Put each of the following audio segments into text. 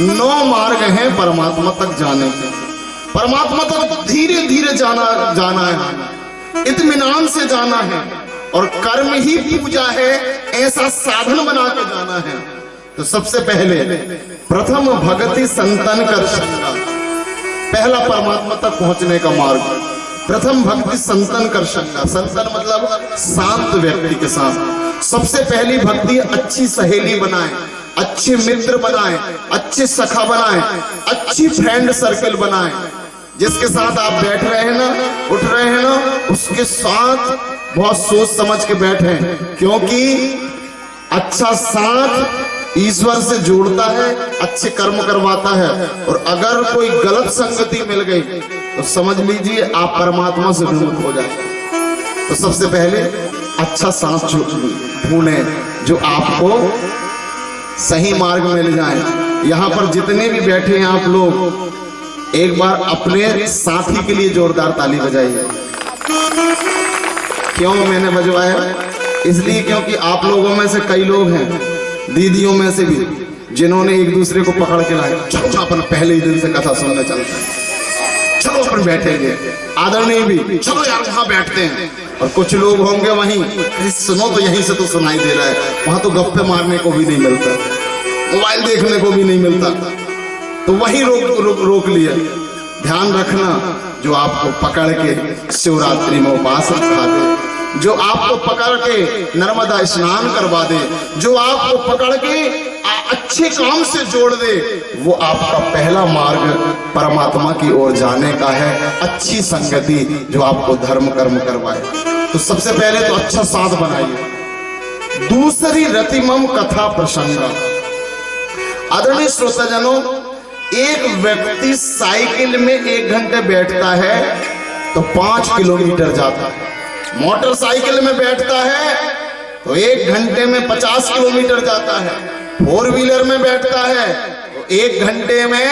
9 मार्ग हैं परमात्मा तक जाने के। परमात्मा तक धीरे धीरे जाना है, इत्मीनान से जाना है, और कर्म ही पूजा है, ऐसा साधन बना के जाना है। तो सबसे पहले प्रथम भगति संतन कर संगा, पहला परमात्मा तक पहुंचने का मार्ग। प्रथम भक्ति संतन कर संगा, संतन मतलब शांत व्यक्ति के साथ। सबसे पहली भक्ति अच्छी सहेली बनाए, अच्छे मित्र बनाए, अच्छे सखा बनाए, अच्छी फ्रेंड सर्कल बनाए। जिसके साथ आप बैठ रहे हैं ना, उठ रहे हैं ना, उसके साथ बहुत सोच समझ के बैठे, क्योंकि अच्छा साथ ईश्वर से जोड़ता है, अच्छे कर्म करवाता है। और अगर कोई गलत संगति मिल गई तो समझ लीजिए आप परमात्मा से विमुख हो जाए। तो सबसे पहले अच्छा साथ ढूंढे जो आपको सही मार्ग में ले जाए। यहाँ पर जितने भी बैठे हैं आप लोग, एक बार अपने साथी के लिए जोरदार ताली बजाइए। क्यों मैंने बजवाया? इसलिए क्योंकि आप लोगों में से कई लोग हैं, दीदियों में से भी, जिन्होंने एक दूसरे को पकड़ के लाए, चलो अपन पहले ही दिन से कथा सुनने चलते हैं, चलो अपन बैठेंगे। आदरणीय भी, चलो यार वहां बैठते हैं। और कुछ लोग होंगे वहीं, सुनो तो यहीं से तो सुनाई दे रहा है, वहां तो गप्पे मारने को भी नहीं मिलता, मोबाइल देखने को भी नहीं मिलता, तो वहीं रोक लिया। ध्यान रखना, जो आपको पकड़ के शिवरात्रि में उपवास रखा दे, जो आपको पकड़ के नर्मदा स्नान करवा दे, जो आपको पकड़ के अच्छे काम से जोड़ दे, वो आपका पहला मार्ग परमात्मा की ओर जाने का है। अच्छी संगति जो आपको धर्म कर्म करवाए। तो सबसे पहले तो अच्छा साथ बनाइए। दूसरी रतिमम कथा प्रसंगा। आदरणीय श्रोताजनों, एक व्यक्ति साइकिल में 1 घंटे बैठता है तो 5 किलोमीटर जाता है। मोटरसाइकिल में बैठता है तो 1 घंटे में 50 किलोमीटर जाता है। 4 व्हीलर में बैठता है तो 1 घंटे में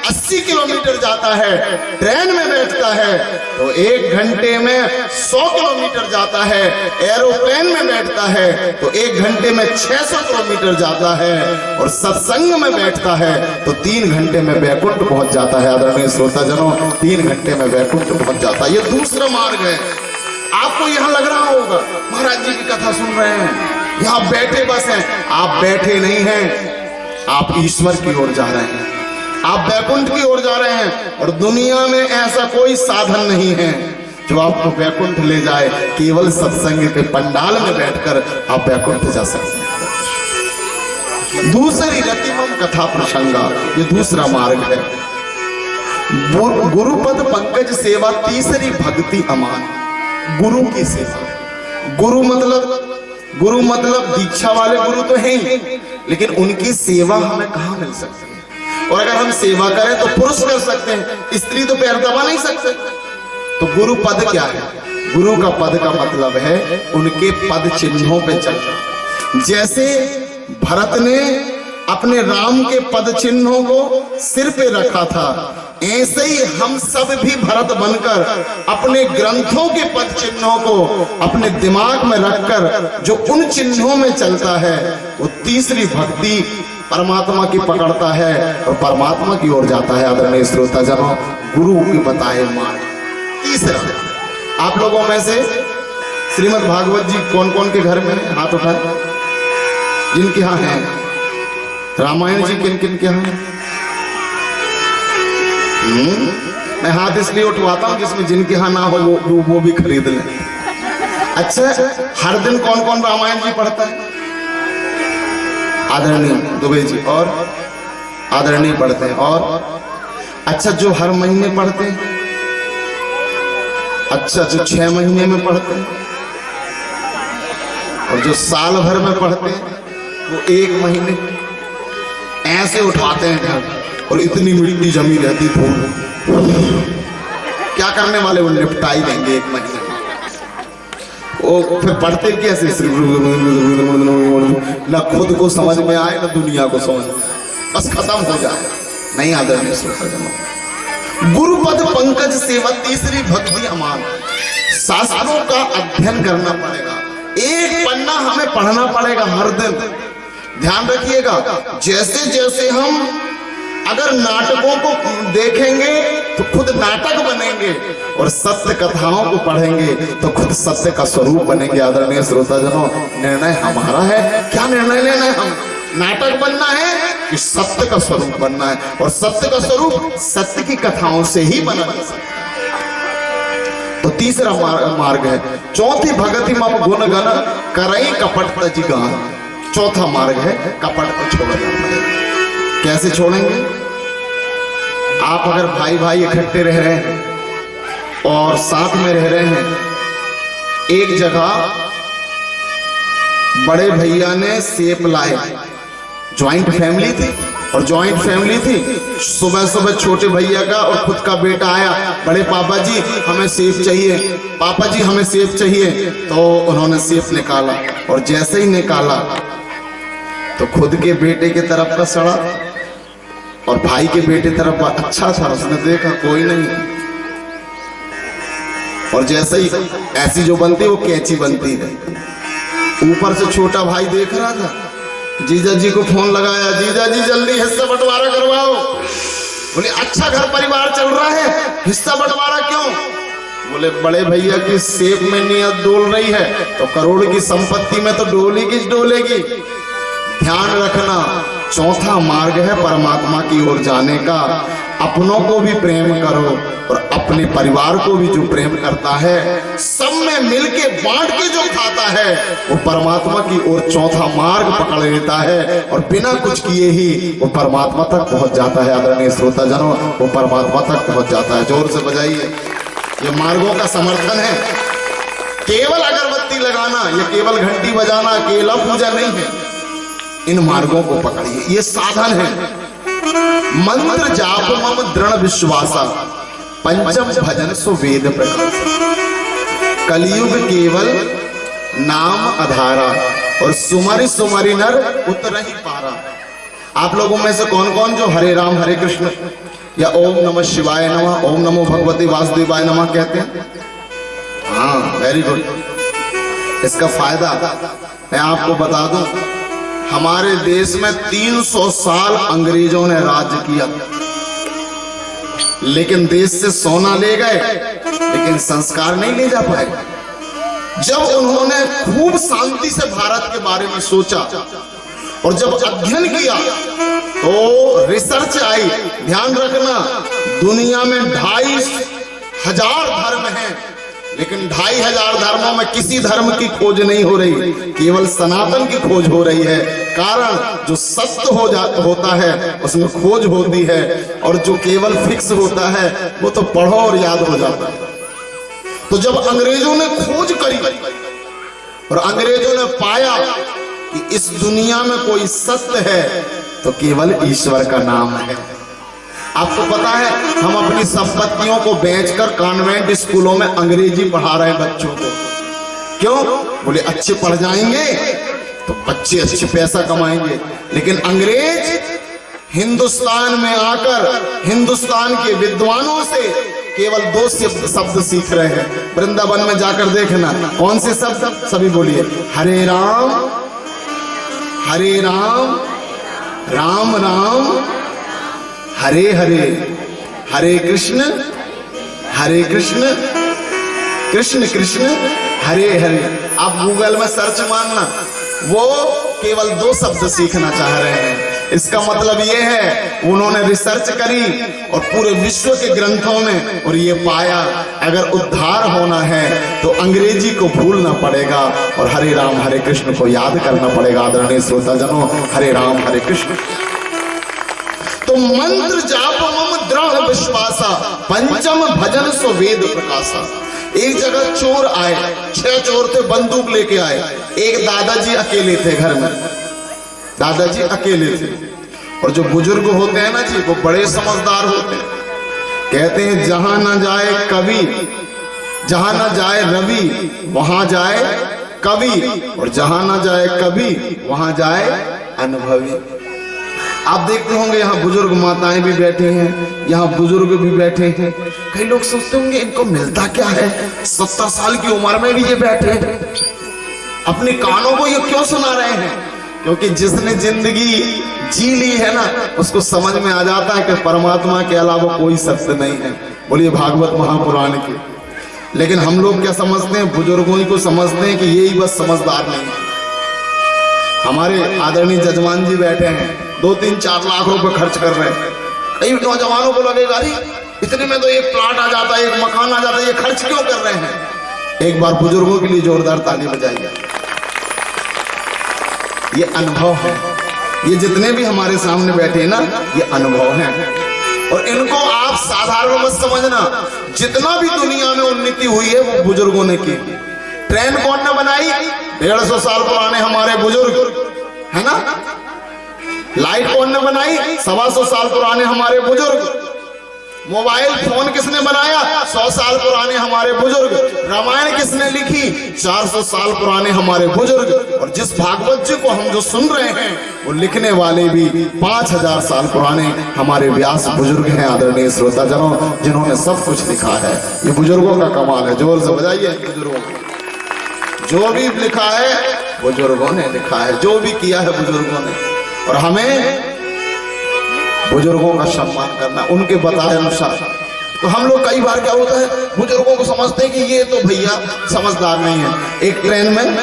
80 किलोमीटर जाता है। ट्रेन में बैठता है तो 1 घंटे में 100 किलोमीटर जाता है। एरोप्लेन में बैठता है तो 1 घंटे में 600 किलोमीटर जाता है। और सत्संग में बैठता है तो 3 घंटे में वैकुंठ पहुंच जाता है। आदरणीय श्रोताजनों, 3 घंटे में वैकुंठ पहुंच जाता है। ये दूसरा मार्ग है। आपको यहाँ लग रहा होगा महाराज जी की कथा सुन रहे हैं, यहाँ बैठे बस हैं। आप बैठे नहीं हैं, आप ईश्वर की ओर जा रहे हैं, आप वैकुंठ की ओर जा रहे हैं। और दुनिया में ऐसा कोई साधन नहीं है जो आपको वैकुंठ ले जाए। केवल सत्संग के पंडाल में बैठकर आप वैकुंठ जा सकते हैं। दूसरी रतिमम कथा प्रसंगा, ये दूसरा मार्ग है। गुरुपद पंकज सेवा, तीसरी भक्ति अमान। गुरु की सेवा। गुरु मतलब दीक्षा वाले गुरु तो हैं ही, लेकिन उनकी सेवा हमें कहाँ मिल सकती है? और अगर हम सेवा करें तो पुरुष कर सकते हैं, स्त्री तो पैर दबा नहीं सकते। तो गुरु पद क्या है? गुरु का पद का मतलब है उनके पद चिन्हों पे चलना। जैसे भरत ने अपने राम के पद चिन्हों को सिर पे रखा था, ऐसे ही हम सब भी भरत बनकर अपने ग्रंथों के पद चिन्हों को अपने दिमाग में रखकर जो उन चिन्हों में चलता है, वो तीसरी भक्ति परमात्मा की पकड़ता है और परमात्मा की ओर जाता है। आदरणीय श्रोताजनों, गुरु की बताए मार्ग। तीसरा, आप लोगों में से श्रीमद् भागवत जी कौन कौन के घर में है? हाथ उठाए जिनके यहाँ है। रामायण जी किन किन के यहाँ है? मैं हाथ इसलिए उठवाता हूं जिसमें जिनके यहाँ ना हो वो भी खरीद लें। अच्छा, हर दिन कौन कौन रामायण जी पढ़ता है? आदरणीय दुबे जी और आदरणीय पढ़ते हैं। और अच्छा, जो हर महीने पढ़ते हैं? अच्छा, जो 6 महीने में पढ़ते हैं? और जो साल भर में पढ़ते हैं वो 1 महीने ऐसे उठवाते हैं घर। और इतनी मिट्टी जमी रहती धूल, क्या करने वाले? वो निपटाई देंगे 1 महीने में। वो फिर पढ़ते कैसे? ना खुद को समझ में आए ना दुनिया को समझ में आए, बस खत्म हो जाए। नहीं आदरणीय श्रोताजनों, गुरुपद पंकज सेवा, तीसरी भक्ति अमान। शास्त्रों का अध्ययन करना पड़ेगा, 1 पन्ना हमें पढ़ना पड़ेगा हर दिन। ध्यान रखिएगा, जैसे जैसे हम अगर नाटकों को देखेंगे तो खुद नाटक बनेंगे, और सत्य कथाओं को पढ़ेंगे तो खुद सत्य का स्वरूप बनेंगे। आदरणीय श्रोताजनों, निर्णय हमारा है। क्या निर्णय लेना है? हम नाटक बनना है कि सत्य का स्वरूप बनना है? और सत्य का स्वरूप सत्य की कथाओं से ही बना जा सकता है। तो तीसरा मार्ग है, चौथी भगति मम गुण गण करई कपट तज गान। चौथा मार्ग है, कपट को छोड़ना पड़ेगा। कैसे छोड़ेंगे? आप अगर भाई भाई इकट्ठे रह रहे हैं और साथ में रह रहे हैं, एक जगह बड़े भैया ने सेब लाए, ज्वाइंट फैमिली थी, और ज्वाइंट फैमिली थी, सुबह सुबह छोटे भैया का और खुद का बेटा आया, बड़े पापा जी हमें सेब चाहिए, पापा जी हमें सेब चाहिए। तो उन्होंने सेब निकाला, और जैसे ही निकाला तो खुद के बेटे की तरफ का सड़ा और भाई के बेटे तरफ अच्छा था, उसने देखा कोई नहीं, और जैसे ही ऐसी जो बनती वो कैंची बनती है। ऊपर से छोटा भाई देख रहा था, जीजा जी को फोन लगाया, जीजा जी जल्दी हिस्सा बंटवारा करवाओ। बोले अच्छा घर परिवार चल रहा है, हिस्सा बंटवारा क्यों? बोले बड़े भैया की सेब में नियत डोल रही है, तो करोड़ की संपत्ति में तो डोली किस डोलेगी। ध्यान रखना, चौथा मार्ग है परमात्मा की ओर जाने का। अपनों को भी प्रेम करो और अपने परिवार को भी जो प्रेम करता है, सब में मिलके बांट के जो खाता है, वो परमात्मा की ओर चौथा मार्ग पकड़ लेता है, और बिना कुछ किए ही वो परमात्मा तक पहुंच जाता है। आदरणीय श्रोताजनों, वो परमात्मा तक पहुंच जाता है। जोर से बजाइए, ये मार्गों का समर्थन है। केवल अगरबत्ती लगाना या केवल घंटी बजाना अकेला पूजा नहीं है। इन मार्गों को पकड़िए, ये साधन है। मंत्र जाप मम दृढ़ विश्वासा, पंचम भजन सो वेद प्रकाश। कलयुग केवल नाम आधारा, और सुमरि सुमरि नर उतरहि पारा। आप लोगों में से कौन कौन जो हरे राम हरे कृष्ण या ओम नमः शिवाय नमः, ओम नमो भगवते वासुदेवाय नमः कहते हैं? हाँ, वेरी गुड। इसका फायदा मैं आपको बता दूं, हमारे देश में 300 साल अंग्रेजों ने राज्य किया, लेकिन देश से सोना ले गए, लेकिन संस्कार नहीं ले जा पाए। जब उन्होंने खूब शांति से भारत के बारे में सोचा और जब अध्ययन किया तो रिसर्च आई। ध्यान रखना, दुनिया में 2500 धर्म हैं, लेकिन 2500 धर्मों में किसी धर्म की खोज नहीं हो रही, केवल सनातन की खोज हो रही है। कारण जो सत्य होता है उसमें खोज होती है, और जो केवल फिक्स होता है वो तो पढ़ो और याद हो जाता है। तो जब अंग्रेजों ने खोज करी और अंग्रेजों ने पाया कि इस दुनिया में कोई सत्य है तो केवल ईश्वर का नाम है। आपको पता है, हम अपनी संपत्तियों को बेचकर कॉन्वेंट स्कूलों में अंग्रेजी पढ़ा रहे हैं बच्चों को। क्यों? बोले अच्छे पढ़ जाएंगे तो बच्चे अच्छे पैसा कमाएंगे। लेकिन अंग्रेज हिंदुस्तान में आकर हिंदुस्तान के विद्वानों से केवल 2 शब्द सीख रहे हैं। वृंदावन में जाकर देखना, कौन से शब्द? सभी बोलिए, हरे राम राम राम हरे हरे, हरे कृष्ण कृष्ण कृष्ण हरे हरे। आप गूगल में सर्च मारना, वो केवल 2 शब्द सीखना चाह रहे हैं। इसका मतलब ये है, उन्होंने रिसर्च करी और पूरे विश्व के ग्रंथों में, और ये पाया अगर उद्धार होना है तो अंग्रेजी को भूलना पड़ेगा और हरे राम हरे कृष्ण को याद करना पड़ेगा। आदरणीय श्रोताजनों, हरे राम हरे कृष्ण। तो मंत्र जाप मम दृढ़ विश्वासा, पंचम भजन सो वेद प्रकाशा। एक जगह चोर आए, 6 चोर थे, बंदूक लेके आए। एक दादाजी अकेले थे घर में, दादाजी अकेले थे। और जो बुजुर्ग होते हैं ना जी, वो बड़े समझदार होते हैं। कहते हैं जहां ना जाए कवि, जहां ना जाए रवि वहां जाए कवि, और जहां ना जाए कवि वहां जाए अनुभवी। आप देखते होंगे यहाँ बुजुर्ग माताएं भी बैठे हैं, यहाँ बुजुर्ग भी बैठे हैं। कई लोग सोचते होंगे इनको मिलता क्या है, 70 साल की उम्र में भी ये बैठे हैं, अपने कानों को ये क्यों सुना रहे हैं? क्योंकि जिसने जिंदगी जी ली है ना, उसको समझ में आ जाता है कि परमात्मा के अलावा कोई सत्य नहीं है। बोलिए भागवत महापुराण की। लेकिन हम लोग क्या समझते हैं, बुजुर्गों को समझते हैं कि यही बस समझदार नहीं है। हमारे आदरणीय जजमान जी बैठे हैं, 2-3-4 लाख रुपए खर्च कर रहे हैं। कई नौजवानों को लगेगा अरे इतने में तो एक प्लाट आ जाता है, एक मकान आ जाता है, ये खर्च क्यों कर रहे हैं। एक बार बुजुर्गों के लिए जोरदार ताली बजाइए। ये अनुभव है, ये जितने भी हमारे सामने बैठे हैं ना, ये अनुभव है। और इनको आप साधारण मत समझना, जितना भी दुनिया में उन्नति हुई है वो बुजुर्गों ने की। ट्रेन कौन ने बनाई, 150 साल पुराने हमारे बुजुर्ग, है ना। लाइट कौन ने बनाई, 125 साल पुराने हमारे बुजुर्ग। मोबाइल फोन किसने बनाया, 100 साल पुराने हमारे बुजुर्ग। रामायण किसने लिखी, 400 साल पुराने हमारे बुजुर्ग। और जिस भागवत जी को हम जो सुन रहे हैं, वो लिखने वाले भी 5000 साल पुराने हमारे व्यास बुजुर्ग हैं, आदरणीय श्रोताजनों, जिन्होंने सब कुछ लिखा है। ये बुजुर्गों का कमाल है। जोर से बजाइए बुजुर्गों को। जो भी लिखा है बुजुर्गों ने लिखा है, जो भी किया है बुजुर्गों ने। और हमें बुजुर्गों का सम्मान करना, उनके बताए अनुसार। तो हम लोग कई बार क्या होता है, बुजुर्गों को समझते हैं कि ये तो भैया समझदार नहीं है। एक ट्रेन में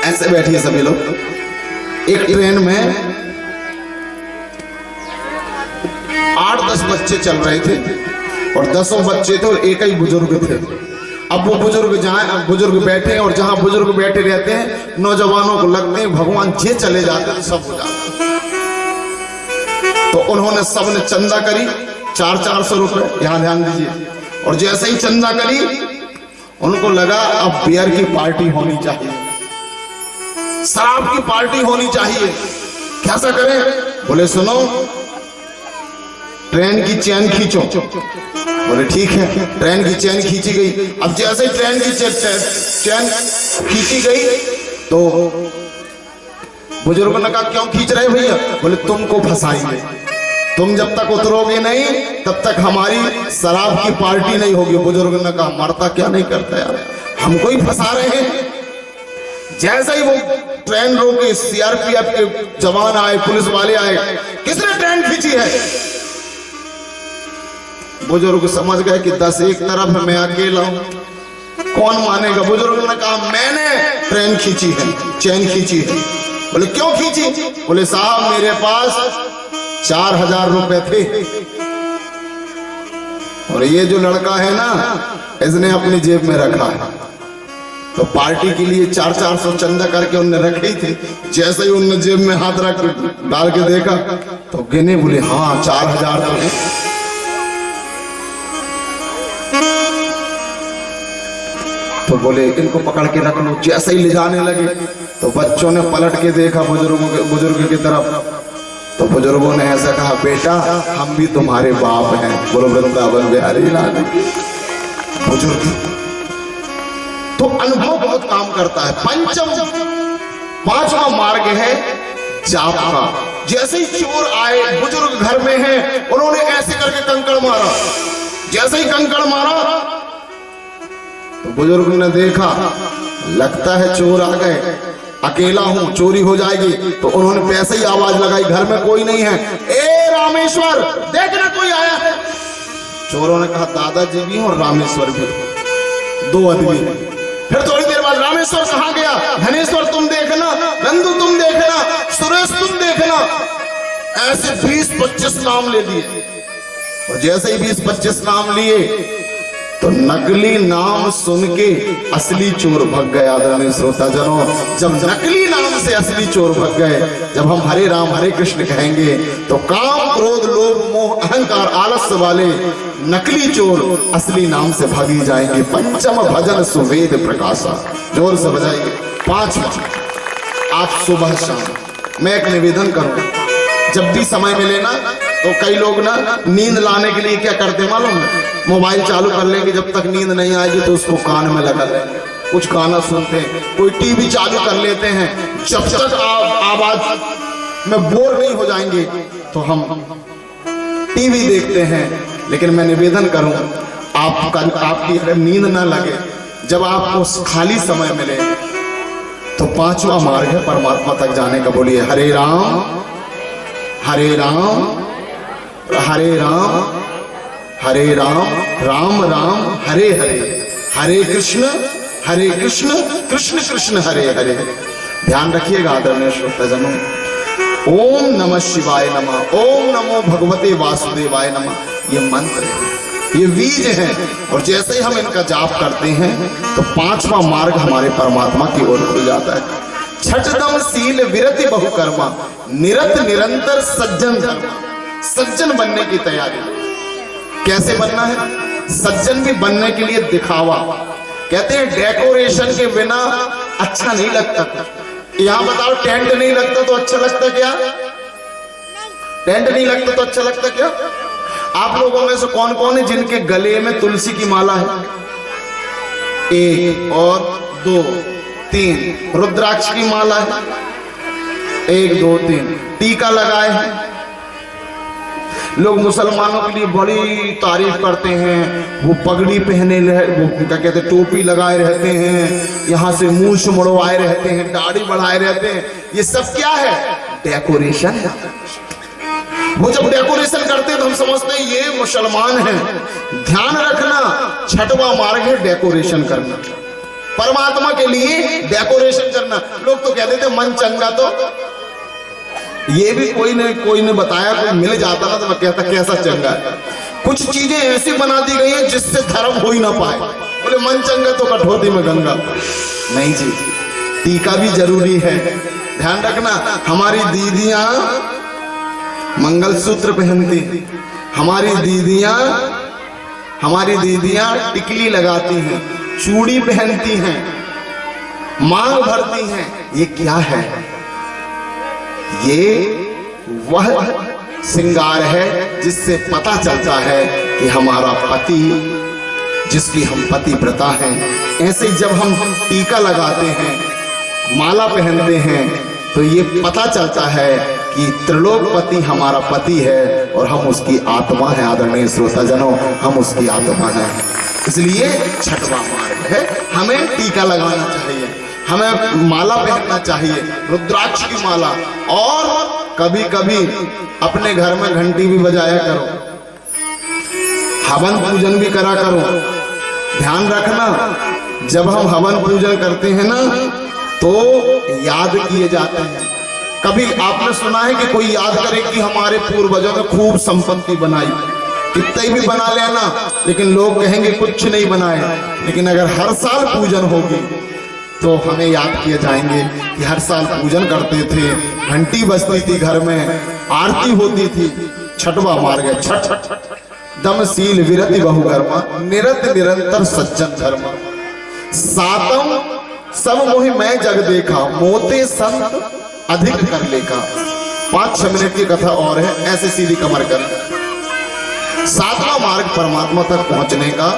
ऐसे बैठिए सभी लोग, एक ट्रेन में 8-10 बच्चे चल रहे थे और 10 बच्चे थे और एक ही बुजुर्ग थे। अब वो बुजुर्ग बैठे हैं और जहां बुजुर्ग बैठे रहते हैं, नौजवानों को लगते हैं भगवान जे चले जाते तो सब हो जाता। तो उन्होंने सबने चंदा करी 400-400 रुपए, यहां ध्यान दीजिए। और जैसे ही चंदा करी, उनको लगा अब बियर की पार्टी होनी चाहिए, शराब की पार्टी होनी चाहिए। कैसा करें, बोले सुनो ट्रेन की चैन खींचो। बोले ठीक है, ट्रेन की चैन खींची गई। अब जैसे ही ट्रेन की चैन खींची गई तो बुजुर्ग ने कहा क्यों खींच रहे भैया। बोले तुमको फंसाएंगे, तुम जब तक उतरोगे नहीं तब तक हमारी शराब की पार्टी नहीं होगी। बुजुर्ग ने कहा मरता क्या नहीं करता यार, हमको ही फंसा रहे हैं। जैसे ही वो ट्रेन रोकी, सीआरपीएफ के जवान आए, पुलिस वाले आए, किसने ट्रेन खींची है। बुजुर्ग समझ गए कि 10 एक तरफ है, मैं अकेला हूं, कौन मानेगा। बुजुर्ग ने कहा मैंने ट्रेन खींची है, चैन खींची है। बोले क्यों खींची। बोले साहब मेरे पास 4000 रुपए थे और ये जो लड़का है ना, इसने अपनी जेब में रखा है। तो पार्टी के लिए 400-400 चंदा करके उनने रखे थे। जैसे ही उनने जेब में हाथ रख डाल के देखा तो गिने, बोले हाँ 4000 तो है। तो बोले इनको पकड़ के रख लो। जैसे ही ले जाने लगे तो बच्चों ने पलट के देखा बुजुर्ग की तरफ। तो बुजुर्गों ने ऐसा कहा बेटा हम भी तुम्हारे बाप हैं। बोलो वृंदावन बिहारी लाल। बुजुर्ग तो अनुभव बहुत काम करता है। पांचवा मार्ग है जाप का। जैसे ही चोर आए, बुजुर्ग घर में हैं, उन्होंने ऐसे करके कंकड़ मारा। जैसे ही कंकड़ मारा तो बुजुर्ग ने देखा लगता है चोर आ गए, अकेला हूं, चोरी हो जाएगी। तो उन्होंने पैसे ही आवाज लगाई, घर में कोई नहीं है। ए रामेश्वर देखना कोई आया है। चोरों ने कहा दादाजी भी और रामेश्वर भी, 2 आदमी हैं। फिर थोड़ी देर बाद रामेश्वर कहाँ गया, धनेश्वर तुम देखना, नंदू तुम देखना, सुरेश तुम देखना। ऐसे 20-25 नाम ले लिए। और जैसे ही 20-25 नाम लिए तो नकली नाम सुन के असली चोर भग गए। आदरणीय श्रोताजनों, जब नकली नाम से असली चोर भग गए, जब हम हरे राम हरे कृष्ण कहेंगे तो काम क्रोध लोभ मोह अहंकार आलस्य वाले नकली चोर असली नाम से भागी जाएंगे। पंचम भजन सुवेद प्रकाशा। जोर से बजाइए। 5वां, आप सुबह शाम, मैं एक निवेदन करूं, जब भी समय मिले ना तो कई लोग ना नींद लाने के लिए क्या करते हैं मालूम है, मोबाइल चालू कर लेंगे, जब तक नींद नहीं आएगी तो उसको कान में लगा लेंगे, कुछ गाना सुनते हैं, कोई टीवी चालू कर लेते हैं। जब तक आवाज में बोर नहीं हो जाएंगे तो हम टीवी देखते हैं। लेकिन मैं निवेदन करूं, आपकी अगर नींद ना लगे, जब आपको खाली समय मिले तो 5वां मार्ग है परमात्मा तक जाने का। बोलिए हरे राम हरे राम हरे राम हरे राम राम राम हरे हरे, हरे कृष्ण कृष्ण कृष्ण हरे हरे। ध्यान रखिएगा आदरणीय श्रोताजनों। ओम नमः शिवाय नमः, ओम नमो भगवते वासुदेवाय नमः, ये मंत्र है, ये बीज है। और जैसे ही हम इनका जाप करते हैं तो पांचवा मार्ग हमारे परमात्मा की ओर खुल जाता है। छठदम सील विरति बहुकर्मा, निरत निरंतर सज्जन धर्म। सज्जन बनने की तैयारी। कैसे बनना है? सज्जन भी बनने के लिए दिखावा। कहते हैं डेकोरेशन के बिना अच्छा नहीं लगता। यहां बताओ, टेंट नहीं लगता तो अच्छा लगता क्या? टेंट नहीं लगता तो अच्छा लगता क्या? आप लोगों में से कौन कौन है जिनके गले में तुलसी की माला है? एक और दो तीन। रुद्राक्ष की माला है? एक दो तीन। टीका लगाए हैं। लोग मुसलमानों के लिए बड़ी तारीफ करते हैं, वो पगड़ी पहने, वो क्या कहते हैं, टोपी लगाए रहते हैं, यहाँ से मूछ मुड़वाए रहते हैं, दाढ़ी बढ़ाए रहते हैं। ये सब क्या है? डेकोरेशन है। वो जब डेकोरेशन करते हैं तो हम समझते हैं ये मुसलमान हैं। ध्यान रखना, छठवां मार्ग है डेकोरेशन करना, परमात्मा के लिए डेकोरेशन करना। लोग तो कहते थे मन चंगा, तो ये भी कोई ने बताया, कोई मिल जाता ना तो मैं कहता कैसा चंगा है। कुछ चीजें ऐसी बना दी गई हैं जिससे धर्म हो ही ना पाए। बोले मन चंगा तो कठौती में गंगा। नहीं जी, टीका भी जरूरी है। ध्यान रखना, हमारी दीदियां मंगलसूत्र पहनती, हमारी दीदियां टिकली लगाती हैं, चूड़ी पहनती हैं, मांग भरती हैं। ये क्या है? ये वह श्रृंगार है जिससे पता चलता है कि हमारा पति, जिसकी हम पतिव्रता हैं। ऐसे जब हम टीका लगाते हैं, माला पहनते हैं, तो ये पता चलता है कि त्रिलोकपति हमारा पति है और हम उसकी आत्मा है। आदरणीय श्रोताजनों, हम उसकी आत्मा है। इसलिए छठवां मार्ग है, हमें टीका लगाना चाहिए, हमें माला पहनना चाहिए, रुद्राक्ष की माला। और कभी कभी अपने घर में घंटी भी बजाया करो, हवन पूजन भी करा करो। ध्यान रखना, जब हम हवन पूजन करते हैं ना तो याद किए जाते हैं। कभी आपने सुना है कि कोई याद करे कि हमारे पूर्वजों ने खूब संपत्ति बनाई, कितने भी बना लेना, लेकिन लोग कहेंगे कुछ नहीं बनाए। लेकिन अगर हर साल पूजन होगी तो हमें याद किए जाएंगे कि हर साल पूजन करते थे, घंटी बजती थी, घर में आरती होती थी। छठवां मार्ग है, छठ दमशील विरति बहुकर्मा, निरत निरंतर सज्जन धर्म। सातम सब मोहि मैं जग देखा, मोते संत अधिक कर लेखा। 5-6 मिनट की कथा और है, ऐसे सीधी कमर कर। सातवां मार्ग परमात्मा तक पहुंचने का,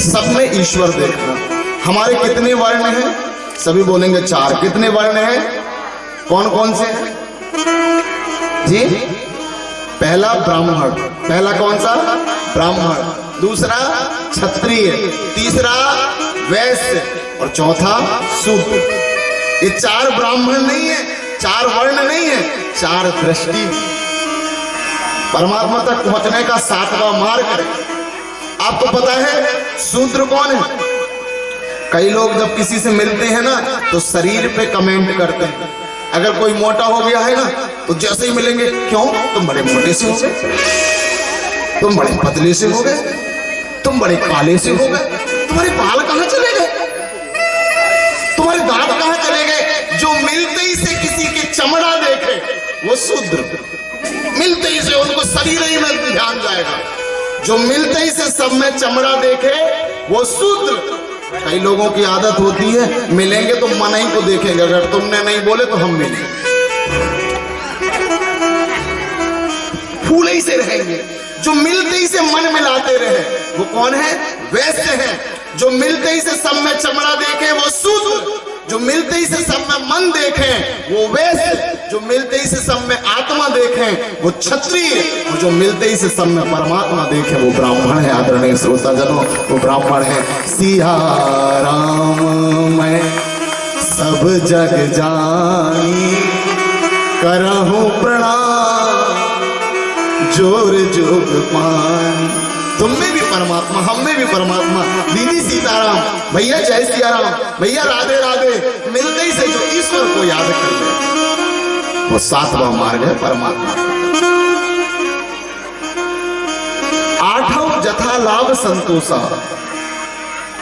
सब में ईश्वर देखना। हमारे कितने वर्ण हैं? सभी बोलेंगे 4। कितने वर्ण हैं? कौन कौन से हैं जी? पहला ब्राह्मण। पहला कौन सा? ब्राह्मण। दूसरा क्षत्रिय, तीसरा वैश्य और चौथा शूद्र। ये 4 ब्राह्मण नहीं है, 4 वर्ण नहीं है, 4 दृष्टि। परमात्मा तक पहुंचने का 7वां मार्ग है। आपको पता है शूद्र कौन है? कई लोग जब किसी से मिलते हैं ना तो शरीर पे कमेंट करते हैं। अगर कोई मोटा हो गया है ना तो जैसे ही मिलेंगे, क्यों तुम बड़े मोटे से हो गए, तुम बड़े पतले से हो गए, तुम बड़े काले से हो गए, तुम्हारे बाल कहां चले गए, तुम्हारे दांत कहां चले गए। जो मिलते ही से किसी के चमड़ा देखे वो शूद्र। मिलते ही से उनको शरीर ही में ध्यान जाएगा। जो मिलते ही से सब में चमड़ा देखे वो शूद्र। कई लोगों की आदत होती है, मिलेंगे तो मन ही को देखेंगे, अगर तुमने नहीं बोले तो हम मिलेंगे, फूले ही से रहेंगे। जो मिलते ही से मन मिलाते रहे वो कौन है? वैसे हैं। जो मिलते ही से सब में चमड़ा देखे वो शूद्र। जो मिलते ही से सब में मन देखें वो वैश्य। जो मिलते ही से सब में आत्मा देखें वो क्षत्रिय। और जो मिलते ही से सब में परमात्मा देखें वो ब्राह्मण है। आदरणीय श्रोताजनों, वो ब्राह्मण है। सिया राम मैं सब जग जानी करहूं प्रणाम, जोर जोग पान। तुम में भी परमात्मा, हम में भी परमात्मा। दीदी सीताराम, भैया जय सियाराम, भैया राधे राधे, मिलते ही से जो ईश्वर को याद कर ले वो सातवां मार्ग है परमात्मा। आठवां जथा लाभ संतोषा,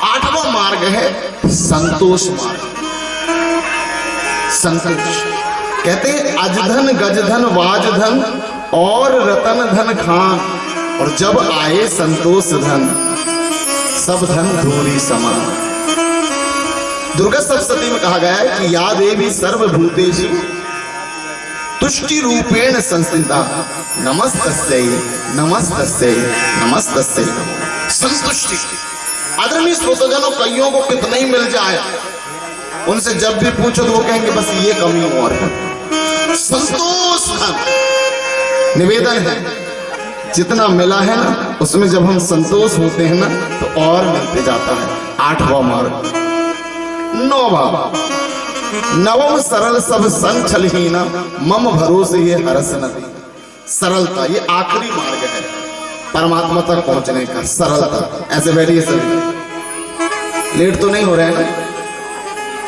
आठवां मार्ग है संतोष मार्ग। संतोष कहते हैं अजधन गजधन वाजधन और रतन धन खान, और जब आए संतोष धन सब धन धूरी समान। दुर्गा सप्तशती में कहा गया है कि या देवी सर्वभूतेषु तुष्टि रूपेण संस्थिता नमस्तस्यै नमस्तस्यै नमस्तस्यै। संतुष्टि आदरणीय श्रोताजनों, कईयों को कितना ही मिल जाए, उनसे जब भी पूछो तो वो कहेंगे बस ये कमी और है। संतोष निवेदन है, जितना मिला है ना उसमें जब हम संतोष होते हैं ना तो और मिलते जाता है। आठवां मार्ग। नवम सरल सब संचलहीना मम भरोसे ये हरस नदी। सरलता ये आखिरी मार्ग है परमात्मा तक पहुंचने का, सरलता। ऐसे बैठिए सभी, लेट तो नहीं हो रहे हैं ना?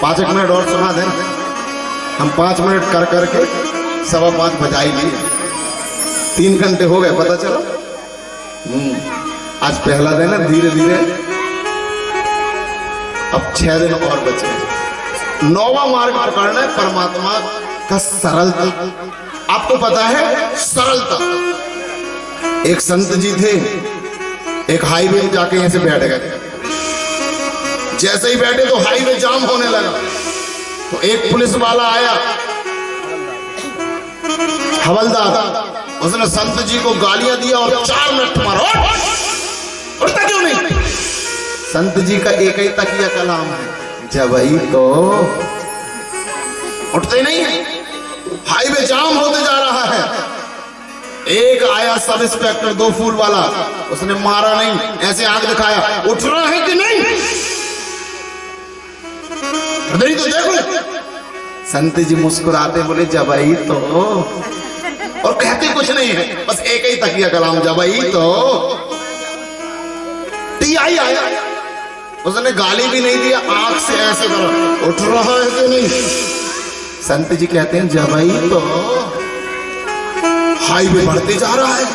5 मिनट और सुना देना, हम 5 मिनट कर करके 5:15 बजाई लिए। 3 घंटे हो गए, पता चला। आज पहला दिन है, धीरे धीरे अब 6 दिन और बचे। 9वां मार्ग पकड़ना है परमात्मा का सरलता। आपको पता है सरलता। एक संत जी थे, एक हाईवे में जाके यहां से बैठ गए। जैसे ही बैठे तो हाईवे जाम होने लगा, तो एक पुलिस वाला आया, हवलदार, उसने संत जी को गालियां दिया और 4 मिनट मारा। उठता क्यों नहीं? संत जी का एक ही तकिया कलाम है, जब ही तो उठते नहीं है। हाईवे जाम होते जा रहा है। एक आया सब इंस्पेक्टर 2 फूल वाला, उसने मारा नहीं, ऐसे आंख दिखाया, उठ रहा है कि नहीं? नहीं तो देखो। संत जी मुस्कुराते बोले जब ही तो, और कहते कुछ नहीं है, बस एक ही तकिया कलाम, जब ही तो। टीआई आया, उसने गाली भी नहीं दिया, आंख से ऐसे करो, उठ रहा है कि नहीं? संत जी कहते हैं जब ही तो। हाईवे बढ़ते जा रहा है,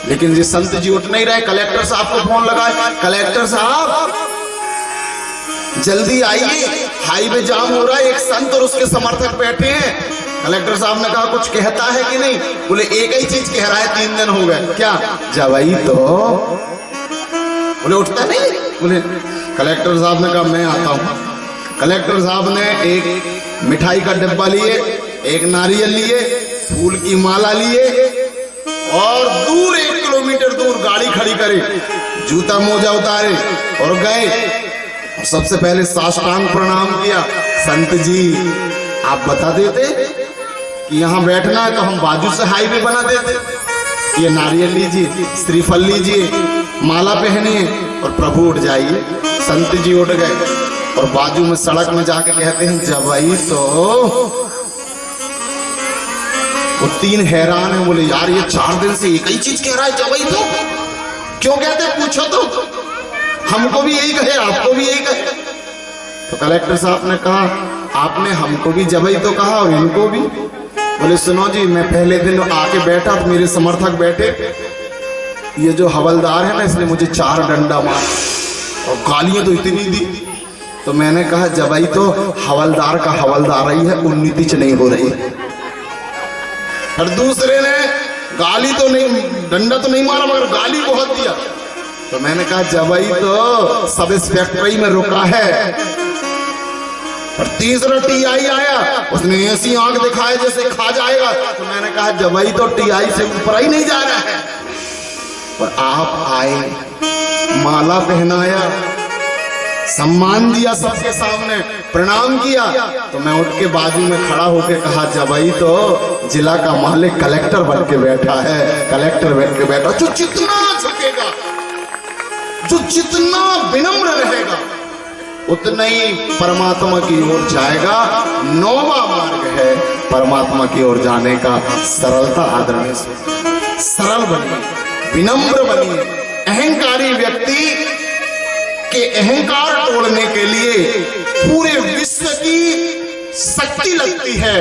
लेकिन ये संत जी उठ नहीं रहे। कलेक्टर साहब को फोन लगाए, कलेक्टर साहब जल्दी आइए, हाईवे जाम हो रहा है, एक संत और उसके समर्थक बैठे हैं। कलेक्टर साहब ने कहा कुछ कहता है कि नहीं? बोले एक ही चीज कह रहा है, 3 दिन हो गए। क्या? जब ही तो। बोले उठता नहीं? बोले कलेक्टर साहब ने कहा मैं आता हूं। कलेक्टर साहब ने एक मिठाई का डिब्बा लिए, एक नारियल लिए, फूल की माला लिए, और दूर 1 किलोमीटर दूर गाड़ी खड़ी करी, जूता मोजा उतारे और गए। सबसे पहले साष्टांग प्रणाम किया। संत जी आप बता देते कि यहाँ बैठना है तो हम बाजू से हाईवे बना देते। ये नारियल लीजिए, श्रीफल लीजिए, माला पहनिए और प्रभु उठ जाइए। संत जी उठ गए और बाजू में सड़क में जाके कहते हैं जब आई तो। वो 3 हैरान है, बोले यार ये 4 दिन से एक ही चीज कह रहा है, जब आई तो। क्यों कहते पूछो तो, हमको भी यही कहे, आपको भी यही कहे। तो कलेक्टर साहब ने कहा आपने हमको भी जब ही तो कहा और इनको भी। बोले सुनो जी, मैं पहले दिन आके बैठा तो मेरे समर्थक बैठे, ये जो हवलदार है ना इसने मुझे 4 डंडा मारा और गालियां तो इतनी दी। तो मैंने कहा जब ही तो हवलदार का हवलदार ही है, उन्नति नहीं हो रही। और दूसरे ने गाली तो नहीं, डंडा तो नहीं मारा मगर गाली बहुत दिया। तो मैंने कहा जब ही तो सब इंस्पेक्टरी में रुका है। और तीसरा टीआई आया, उसने ऐसी आंख दिखाया जैसे खा जाएगा। तो मैंने कहा जब ही तो टीआई से ऊपर ही नहीं जा रहा है। और आप आए, माला पहनाया, सम्मान दिया, सबके सामने प्रणाम किया। तो मैं उठ के बाजू में खड़ा होकर कहा जब ही तो जिला का मालिक कलेक्टर बन के बैठा है, कलेक्टर बन के बैठा। जो जितना झुकेगा, जो जितना विनम्र रहेगा, उतना ही परमात्मा की ओर जाएगा। 9वां मार्ग है परमात्मा की ओर जाने का, सरलता। आदरणीय सरल बनिए, विनम्र बनिए। अहंकारी व्यक्ति के अहंकार तोड़ने के लिए पूरे विश्व की शक्ति लगती है।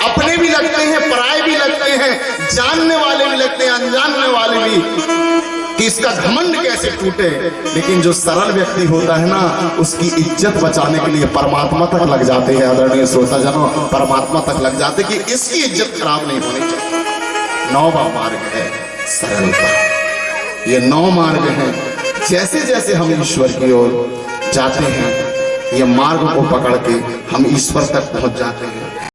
अपने भी लगते हैं, पराये भी लगते हैं, जानने वाले भी लगते हैं, अनजानने वाले भी, कि इसका घमंड कैसे टूटे। लेकिन जो सरल व्यक्ति होता है ना, उसकी इज्जत बचाने के लिए परमात्मा तक लग जाते हैं। आदरणीय श्रोताजनों, परमात्मा तक लग जाते कि इसकी इज्जत खराब नहीं होनी चाहिए। 9वां मार्ग है सरलता। ये 9 मार्ग हैं। जैसे जैसे हम ईश्वर की ओर जाते हैं, ये मार्ग को पकड़ के हम ईश्वर तक पहुंच जाते हैं।